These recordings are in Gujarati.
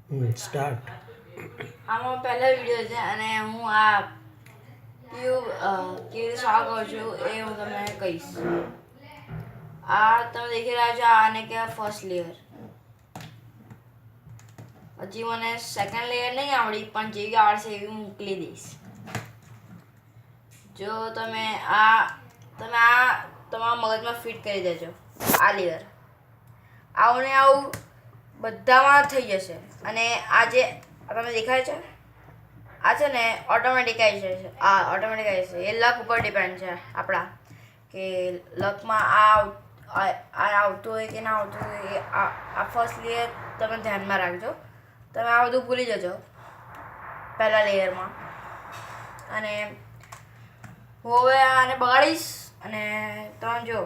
સ્ટાર્ટ. આમાં પહેલો વિડીયો છે અને હું આ કેવી રીતે સોલ્વ કરું છું એ હું તમને કહીશ. આ તમે દેખી રહ્યા છો, આને કહેવાય ફર્સ્ટ લેયર. હજી મને સેકન્ડ લેયર નહીં આવડી, પણ જેવી આવડશે એવી હું મોકલી દઈશ. જો તમે આ તમારા મગજમાં ફિટ કરી દેજો. આ લેયર આવું ને આવું બધામાં થઈ જશે. અને આ જે તમે દેખાય છે આ છે ને ઓટોમેટિક આવી જશે. આ ઓટોમેટિક આવી જશે. એ લક ઉપર ડિપેન્ડ છે આપણા, કે લકમાં આ આવતું હોય કે ના આવતું હોય. આ ફર્સ્ટ લેયર તમે ધ્યાનમાં રાખજો. તમે આ બધું ભૂલી જજો પહેલા લેયરમાં. અને હું હવે આને બગાડીશ અને તમે જો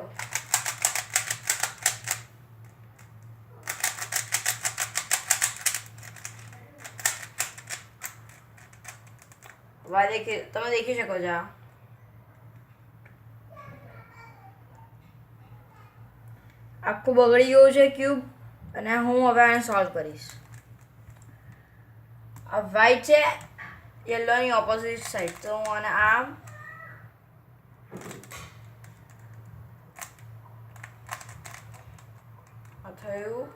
તમે દેખી શકો છો. આખું બગડી ગયું છે ક્યુબ. અને હું હવે આને સોલ્વ કરીશ. આ વ્હાઈટ છે યલોની ઓપોઝિટ સાઈડ, તો હું આને આમ થયું.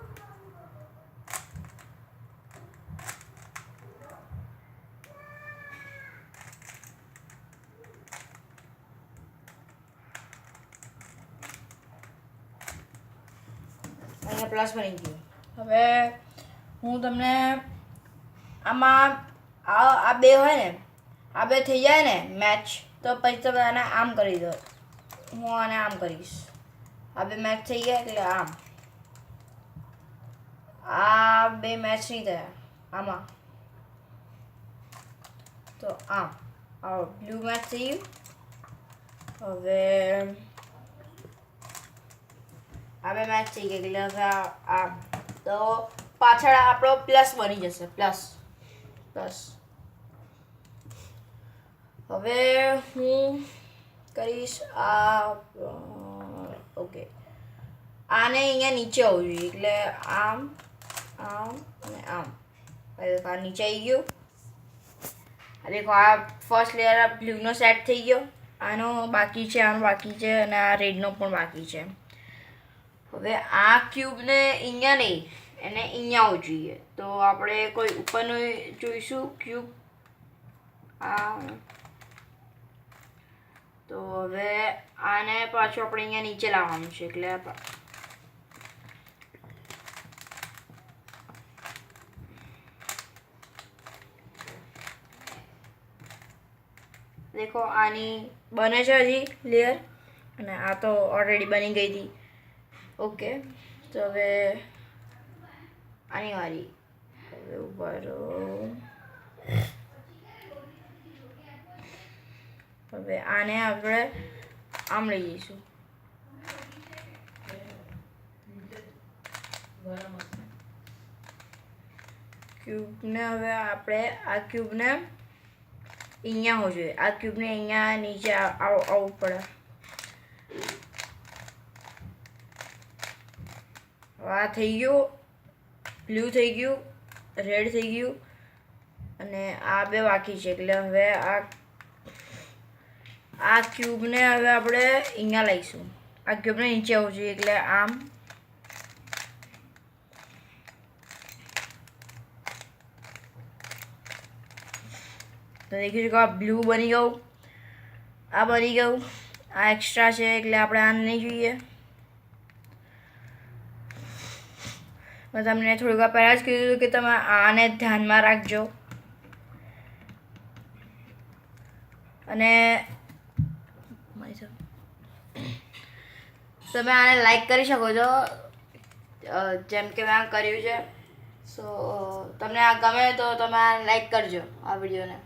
અહીંયા પ્લસ બની ગયું. હવે હું તમને આમાં આ બે હોય ને, આ બે થઈ જાય ને મેચ, તો પછી તમે આને આમ કરી દો. હું આને આમ કરીશ. આ બે મેચ થઈ ગયા એટલે આમ. આ બે મેચ નહીં થયા આમાં, તો આમ બ્લુ મેચ થઈ ગયું. હવે આ બે મેચ થઈ ગયા એટલે હવે આમ, તો પાછળ આપણો પ્લસ બની જશે. પ્લસ. હવે હું કરીશ આ ઓકે. આને અહીંયા નીચે આવવું જોઈએ, એટલે આમ આમ અને આમ. આ નીચે આવી ગયું. દેખો આ ફર્સ્ટ લેયર બ્લુનો સેટ થઈ ગયો. આનો બાકી છે, આનો બાકી છે, અને આ રેડનો પણ બાકી છે. હવે આ ક્યુબને અહીંયા નહીં, એને અહીંયા આવવું જોઈએ. તો આપણે કોઈ ઉપરનું જોઈશું ક્યુબ. આ તો હવે આને પાછું આપણે અહીંયા નીચે લાવવાનું છે. એટલે દેખો આની બને છે હજી લેયર, અને આ તો ઓલરેડી બની ગઈ હતી. ઓકે, તો હવે આની વારી. હવે ઉપર હવે આને આપણે આમ લઈ જઈશું. ક્યુબને હવે આપણે આ ક્યુબને અહીંયા હોવું જોઈએ. આ ક્યુબને અહીંયા નીચે આવવું પડે. આ થઈ ગયું, બ્લુ થઈ ગયું, રેડ થઈ ગયું, અને આ બે બાકી છે. એટલે હવે આ ક્યુબને હવે આપણે અહીંયા લઈશું. આ ક્યુબને નીચે આવવું જોઈએ, એટલે આમ. તો દેખી શકો આ બ્લુ બની ગયું, આ બની ગયું. આ એક્સ્ટ્રા છે એટલે આપણે આ નહીં જોઈએ. મેં તમને થોડીક વાર પહેલાં જ કીધું હતું કે તમે આને ધ્યાનમાં રાખજો. અને તમે આને લાઈક કરી શકો છો, જેમ કે મેં કર્યું છે. સો તમને આ ગમે તો તમે આ લાઈક કરજો આ વિડીયોને.